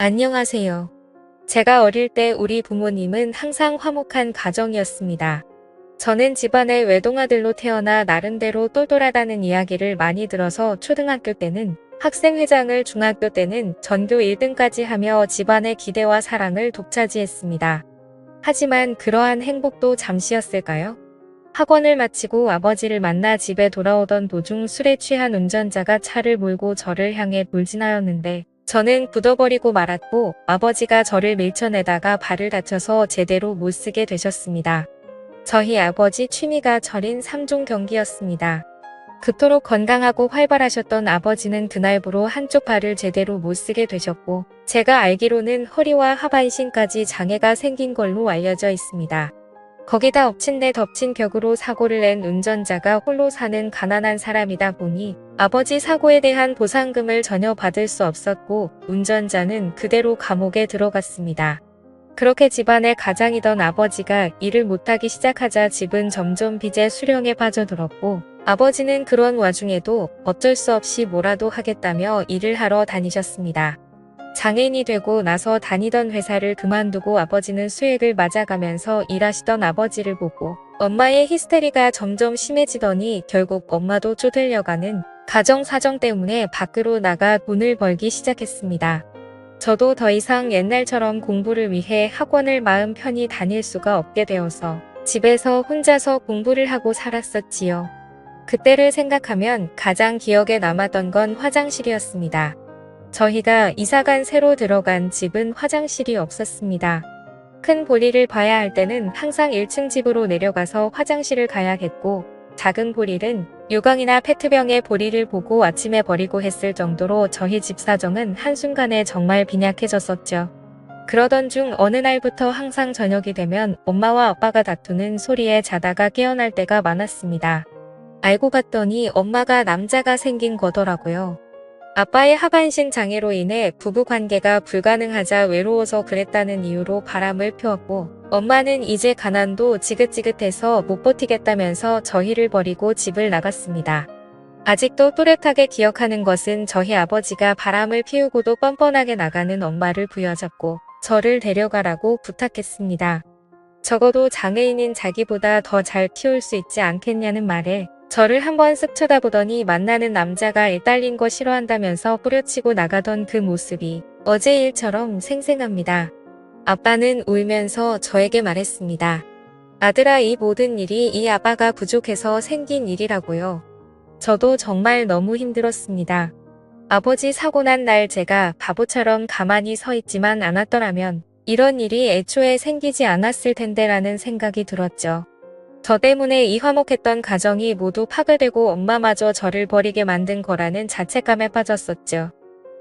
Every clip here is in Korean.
안녕하세요. 제가 어릴 때 우리 부모님은 항상 화목한 가정이었습니다. 저는 집안의 외동아들로 태어나 나름대로 똘똘하다는 이야기를 많이 들어서 초등학교 때는 학생회장을, 중학교 때는 전교 1등까지 하며 집안의 기대와 사랑을 독차지했습니다. 하지만 그러한 행복도 잠시였을까요? 학원을 마치고 아버지를 만나 집에 돌아오던 도중 술에 취한 운전자가 차를 몰고 저를 향해 돌진하였는데 저는 굳어버리고 말았고 아버지가 저를 밀쳐내다가 발을 다쳐서 제대로 못 쓰게 되셨습니다. 저희 아버지 취미가 절인 3종 경기였습니다. 그토록 건강하고 활발하셨던 아버지는 그날부로 한쪽 발을 제대로 못 쓰게 되셨고 제가 알기로는 허리와 하반신까지 장애가 생긴 걸로 알려져 있습니다. 거기다 엎친 데 덮친 격으로 사고를 낸 운전자가 홀로 사는 가난한 사람이다 보니 아버지 사고에 대한 보상금을 전혀 받을 수 없었고 운전자는 그대로 감옥에 들어갔습니다. 그렇게 집안의 가장이던 아버지가 일을 못하기 시작하자 집은 점점 빚의 수령에 빠져들었고 아버지는 그런 와중에도 어쩔 수 없이 뭐라도 하겠다며 일을 하러 다니셨습니다. 장애인이 되고 나서 다니던 회사를 그만두고 아버지는 수액을 맞아가면서 일하시던 아버지를 보고 엄마의 히스테리가 점점 심해지더니 결국 엄마도 쪼들려가는 가정 사정 때문에 밖으로 나가 돈을 벌기 시작했습니다. 저도 더 이상 옛날처럼 공부를 위해 학원을 마음 편히 다닐 수가 없게 되어서 집에서 혼자서 공부를 하고 살았었지요. 그때를 생각하면 가장 기억에 남았던 건 화장실이었습니다. 저희가 이사간 새로 들어간 집은 화장실이 없었습니다. 큰 볼일을 봐야 할 때는 항상 1층 집으로 내려가서 화장실을 가야 했고 작은 볼일은 요강이나 페트병에 볼일을 보고 아침에 버리고 했을 정도로 저희 집 사정은 한순간에 정말 빈약해졌었죠. 그러던 중 어느 날부터 항상 저녁이 되면 엄마와 아빠가 다투는 소리에 자다가 깨어날 때가 많았습니다. 알고 봤더니 엄마가 남자가 생긴 거더라고요. 아빠의 하반신 장애로 인해 부부관계가 불가능하자 외로워서 그랬다는 이유로 바람을 피웠고 엄마는 이제 가난도 지긋지긋해서 못 버티겠다면서 저희를 버리고 집을 나갔습니다. 아직도 또렷하게 기억하는 것은 저희 아버지가 바람을 피우고도 뻔뻔하게 나가는 엄마를 부여잡고 저를 데려가라고 부탁했습니다. 적어도 장애인인 자기보다 더 잘 키울 수 있지 않겠냐는 말에 저를 한번 쓱 쳐다보더니 만나는 남자가 애 딸린 거 싫어한다면서 뿌려치고 나가던 그 모습이 어제 일처럼 생생합니다. 아빠는 울면서 저에게 말했습니다. 아들아, 이 모든 일이 이 아빠가 부족해서 생긴 일이라고요. 저도 정말 너무 힘들었습니다. 아버지 사고 난 날 제가 바보처럼 가만히 서 있지만 않았더라면 이런 일이 애초에 생기지 않았을 텐데라는 생각이 들었죠. 저 때문에 이 화목했던 가정이 모두 파괴되고 엄마마저 저를 버리게 만든 거라는 자책감에 빠졌었죠.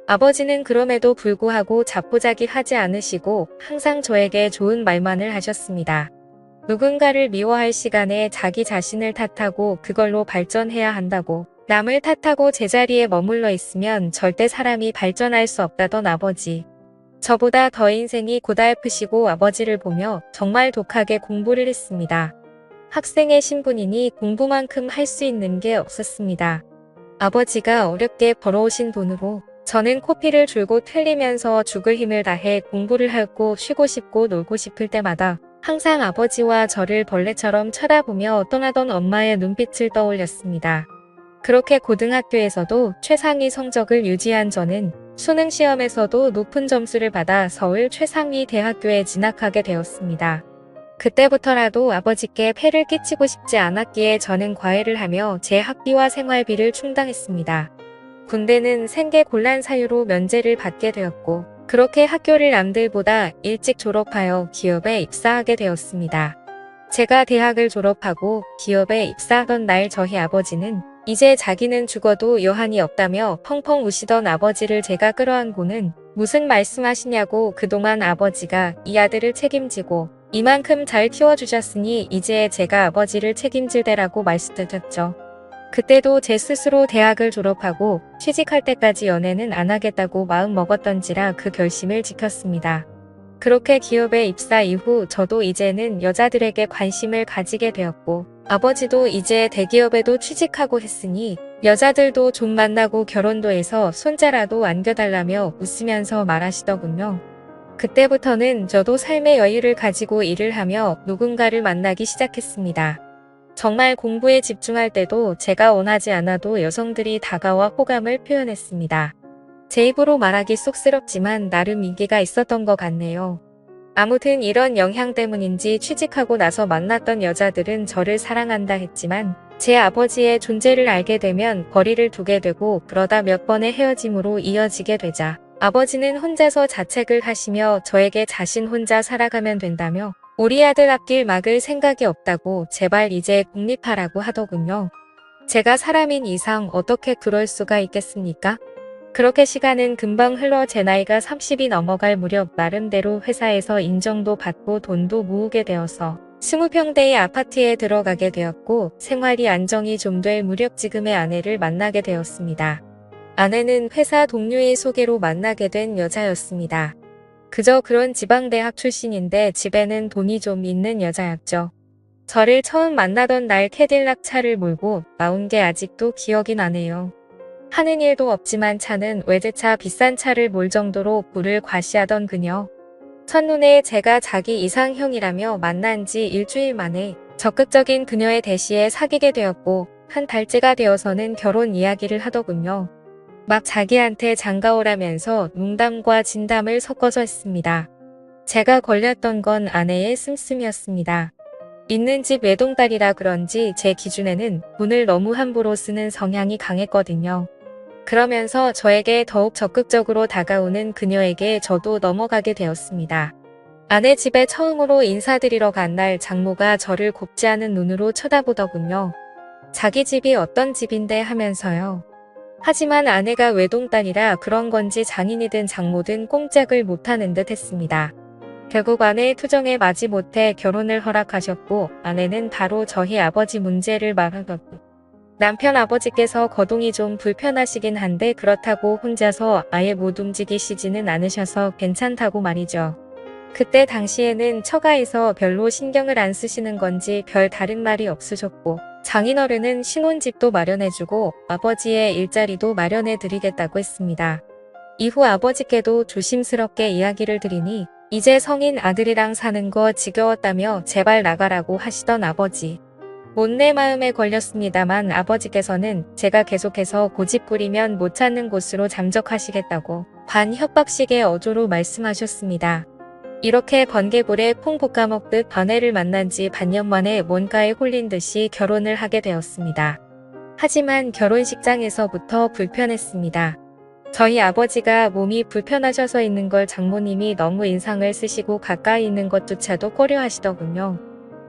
아버지는 그럼에도 불구하고 자포자기 하지 않으시고 항상 저에게 좋은 말만을 하셨습니다. 누군가를 미워할 시간에 자기 자신을 탓하고 그걸로 발전해야 한다고, 남을 탓하고 제자리에 머물러 있으면 절대 사람이 발전할 수 없다던 아버지. 저보다 더 인생이 고달프시고 아버지를 보며 정말 독하게 공부를 했습니다. 학생의 신분이니 공부만큼 할 수 있는 게 없었습니다. 아버지가 어렵게 벌어오신 돈으로 저는 코피를 줄고 틀리면서 죽을 힘을 다해 공부를 하고 쉬고 싶고 놀고 싶을 때마다 항상 아버지와 저를 벌레처럼 쳐다보며 떠나던 엄마의 눈빛을 떠올렸습니다. 그렇게 고등학교에서도 최상위 성적을 유지한 저는 수능 시험에서도 높은 점수를 받아 서울 최상위 대학교에 진학하게 되었습니다. 그때부터라도 아버지께 폐를 끼치고 싶지 않았기에 저는 과외를 하며 제 학비와 생활비를 충당했습니다. 군대는 생계 곤란 사유로 면제를 받게 되었고 그렇게 학교를 남들보다 일찍 졸업하여 기업에 입사하게 되었습니다. 제가 대학을 졸업하고 기업에 입사하던 날 저희 아버지는 이제 자기는 죽어도 여한이 없다며 펑펑 우시던 아버지를 제가 끌어안고는 무슨 말씀하시냐고, 그동안 아버지가 이 아들을 책임지고 이만큼 잘 키워주셨으니 이제 제가 아버지를 책임질 때라고 말씀드렸죠. 그때도 제 스스로 대학을 졸업하고 취직할 때까지 연애는 안 하겠다고 마음 먹었던지라 그 결심을 지켰습니다. 그렇게 기업에 입사 이후 저도 이제는 여자들에게 관심을 가지게 되었고 아버지도 이제 대기업에도 취직하고 했으니 여자들도 좀 만나고 결혼도 해서 손자라도 안겨달라며 웃으면서 말하시더군요. 그때부터는 저도 삶의 여유를 가지고 일을 하며 누군가를 만나기 시작했습니다. 정말 공부에 집중할 때도 제가 원하지 않아도 여성들이 다가와 호감을 표현했습니다. 제 입으로 말하기 쑥스럽지만 나름 인기가 있었던 것 같네요. 아무튼 이런 영향 때문인지 취직하고 나서 만났던 여자들은 저를 사랑한다 했지만 제 아버지의 존재를 알게 되면 거리를 두게 되고 그러다 몇 번의 헤어짐으로 이어지게 되자 아버지는 혼자서 자책을 하시며 저에게 자신 혼자 살아가면 된다며 우리 아들 앞길 막을 생각이 없다고 제발 이제 독립하라고 하더군요. 제가 사람인 이상 어떻게 그럴 수가 있겠습니까? 그렇게 시간은 금방 흘러 제 나이가 30이 넘어갈 무렵 나름대로 회사에서 인정도 받고 돈도 모으게 되어서 20평대의 아파트에 들어가게 되었고 생활이 안정이 좀 될 무렵 지금의 아내를 만나게 되었습니다. 아내는 회사 동료의 소개로 만나게 된 여자였습니다. 그저 그런 지방대학 출신인데 집에는 돈이 좀 있는 여자였죠. 저를 처음 만나던 날 캐딜락 차를 몰고 나온 게 아직도 기억이 나네요. 하는 일도 없지만 차는 외제차 비싼 차를 몰 정도로 부를 과시하던 그녀. 첫눈에 제가 자기 이상형이라며 만난 지 일주일 만에 적극적인 그녀의 대시에 사귀게 되었고 한 달째가 되어서는 결혼 이야기를 하더군요. 막 자기한테 장가오라면서 농담과 진담을 섞어서 했습니다. 제가 걸렸던 건 아내의 씀씀이었습니다. 있는 집 외동딸이라 그런지 제 기준에는 돈을 너무 함부로 쓰는 성향이 강했거든요. 그러면서 저에게 더욱 적극적으로 다가오는 그녀에게 저도 넘어가게 되었습니다. 아내 집에 처음으로 인사드리러 간 날 장모가 저를 곱지 않은 눈으로 쳐다보더군요. 자기 집이 어떤 집인데 하면서요. 하지만 아내가 외동딸이라 그런 건지 장인이든 장모든 꼼짝을 못하는 듯 했습니다. 결국 아내의 투정에 마지못해 결혼을 허락하셨고 아내는 바로 저희 아버지 문제를 말하더군요. 남편 아버지께서 거동이 좀 불편하시긴 한데 그렇다고 혼자서 아예 못 움직이시지는 않으셔서 괜찮다고 말이죠. 그때 당시에는 처가에서 별로 신경을 안 쓰시는 건지 별 다른 말이 없으셨고 장인어른은 신혼집도 마련해주고 아버지의 일자리도 마련해드리겠다고 했습니다. 이후 아버지께도 조심스럽게 이야기를 드리니 이제 성인 아들이랑 사는 거 지겨웠다며 제발 나가라고 하시던 아버지. 못내 마음에 걸렸습니다만 아버지께서는 제가 계속해서 고집 부리면 못 찾는 곳으로 잠적하시겠다고 반협박식의 어조로 말씀하셨습니다. 이렇게 번개불에 콩 볶아먹듯 아내를 만난 지 반년 만에 뭔가에 홀린 듯이 결혼을 하게 되었습니다. 하지만 결혼식장에서부터 불편했습니다. 저희 아버지가 몸이 불편하셔서 있는 걸 장모님이 너무 인상을 쓰시고 가까이 있는 것조차도 꺼려하시더군요.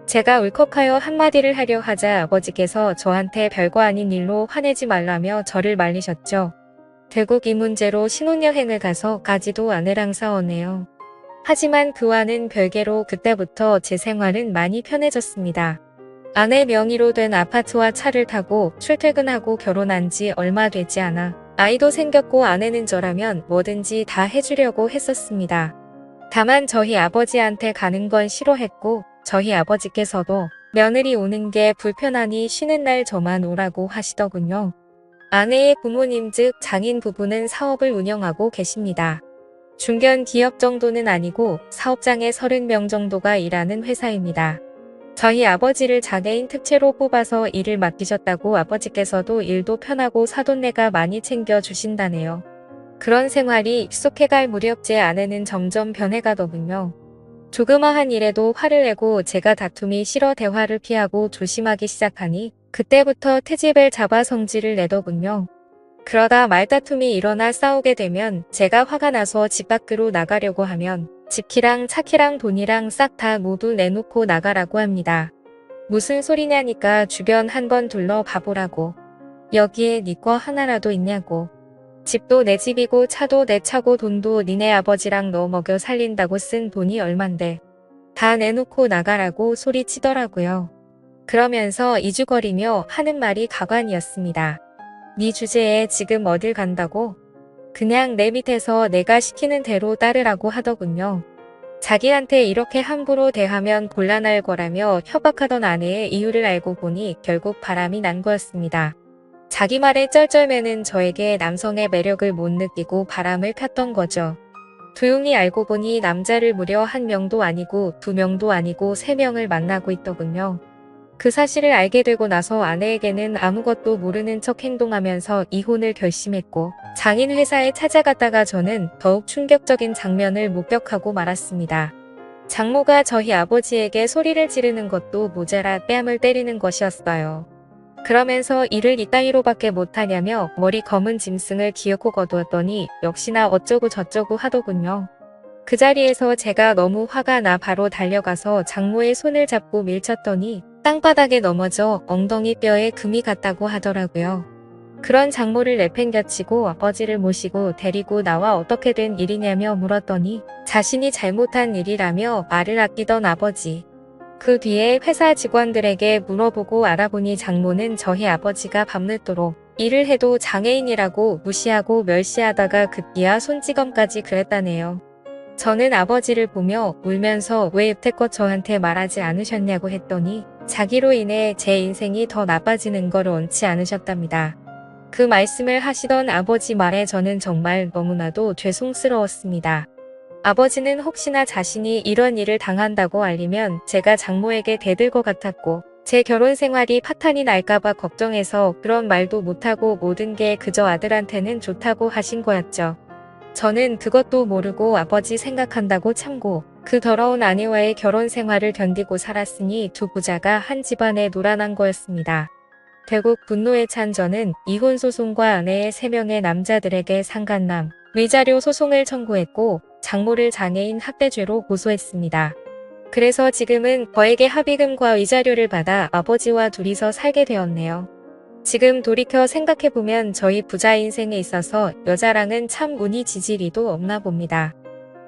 제가 울컥하여 한마디를 하려 하자 아버지께서 저한테 별거 아닌 일로 화내지 말라며 저를 말리셨죠. 결국 이 문제로 신혼여행을 가서까지도 아내랑 싸웠네요. 하지만 그와는 별개로 그때부터 제 생활은 많이 편해졌습니다. 아내 명의로 된 아파트와 차를 타고 출퇴근하고 결혼한 지 얼마 되지 않아 아이도 생겼고 아내는 저라면 뭐든지 다 해주려고 했었습니다. 다만 저희 아버지한테 가는 건 싫어했고 저희 아버지께서도 며느리 오는 게 불편하니 쉬는 날 저만 오라고 하시더군요. 아내의 부모님 즉 장인 부부는 사업을 운영하고 계십니다. 중견 기업 정도는 아니고 사업장에 30명 정도가 일하는 회사입니다. 저희 아버지를 장애인 특채로 뽑아서 일을 맡기셨다고 아버지께서도 일도 편하고 사돈네가 많이 챙겨주신다네요. 그런 생활이 익숙해갈 무렵 제 아내는 점점 변해가더군요. 조그마한 일에도 화를 내고 제가 다툼이 싫어 대화를 피하고 조심하기 시작하니 그때부터 트집을 잡아 성질을 내더군요. 그러다 말다툼이 일어나 싸우게 되면 제가 화가 나서 집 밖으로 나가려고 하면 집키랑 차키랑 돈이랑 싹 다 모두 내놓고 나가라고 합니다. 무슨 소리냐니까 주변 한번 둘러봐보라고. 여기에 네 거 하나라도 있냐고. 집도 내 집이고 차도 내 차고 돈도 니네 아버지랑 너 먹여 살린다고 쓴 돈이 얼만데. 다 내놓고 나가라고 소리치더라고요. 그러면서 이죽거리며 하는 말이 가관이었습니다. 네 주제에 지금 어딜 간다고? 그냥 내 밑에서 내가 시키는 대로 따르라고 하더군요. 자기한테 이렇게 함부로 대하면 곤란할 거라며 협박하던 아내의 이유를 알고 보니 결국 바람이 난 거였습니다. 자기 말에 쩔쩔매는 저에게 남성의 매력을 못 느끼고 바람을 폈던 거죠. 조용히 알고 보니 남자를 무려 1명도 아니고 2명도 아니고 3명을 만나고 있더군요. 그 사실을 알게 되고 나서 아내에게는 아무것도 모르는 척 행동하면서 이혼을 결심했고 장인 회사에 찾아갔다가 저는 더욱 충격적인 장면을 목격하고 말았습니다. 장모가 저희 아버지에게 소리를 지르는 것도 모자라 뺨을 때리는 것이었어요. 그러면서 일을 이따위로밖에 못하냐며 머리 검은 짐승을 기어코 거두었더니 역시나 어쩌고 저쩌고 하더군요. 그 자리에서 제가 너무 화가 나 바로 달려가서 장모의 손을 잡고 밀쳤더니 땅바닥에 넘어져 엉덩이 뼈에 금이 갔다고 하더라고요. 그런 장모를 내팽겨치고 아버지를 모시고 데리고 나와 어떻게 된 일이냐며 물었더니 자신이 잘못한 일이라며 말을 아끼던 아버지. 그 뒤에 회사 직원들에게 물어보고 알아보니 장모는 저희 아버지가 밤늦도록 일을 해도 장애인이라고 무시하고 멸시하다가 급기야 손찌검까지 그랬다네요. 저는 아버지를 보며 울면서 왜 여태껏 저한테 말하지 않으셨냐고 했더니 자기로 인해 제 인생이 더 나빠지는 걸 원치 않으셨답니다. 그 말씀을 하시던 아버지 말에 저는 정말 너무나도 죄송스러웠습니다. 아버지는 혹시나 자신이 이런 일을 당한다고 알리면 제가 장모에게 대들 것 같았고 제 결혼 생활이 파탄이 날까봐 걱정해서 그런 말도 못하고 모든 게 그저 아들한테는 좋다고 하신 거였죠. 저는 그것도 모르고 아버지 생각한다고 참고 그 더러운 아내와의 결혼 생활을 견디고 살았으니 두 부자가 한 집안에 놀아난 거였습니다. 결국 분노에 찬 저는 이혼 소송과 아내의 3명의 남자들에게 상간남, 위자료 소송을 청구했고 장모를 장애인 학대죄로 고소했습니다. 그래서 지금은 거액의 합의금과 위자료를 받아 아버지와 둘이서 살게 되었네요. 지금 돌이켜 생각해보면 저희 부자 인생에 있어서 여자랑은 참 운이 지지리도 없나 봅니다.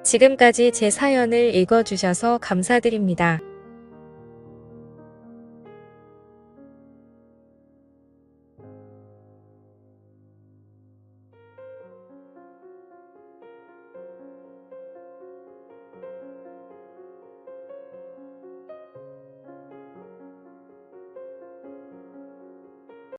지금까지 제 사연을 읽어주셔서 감사드립니다.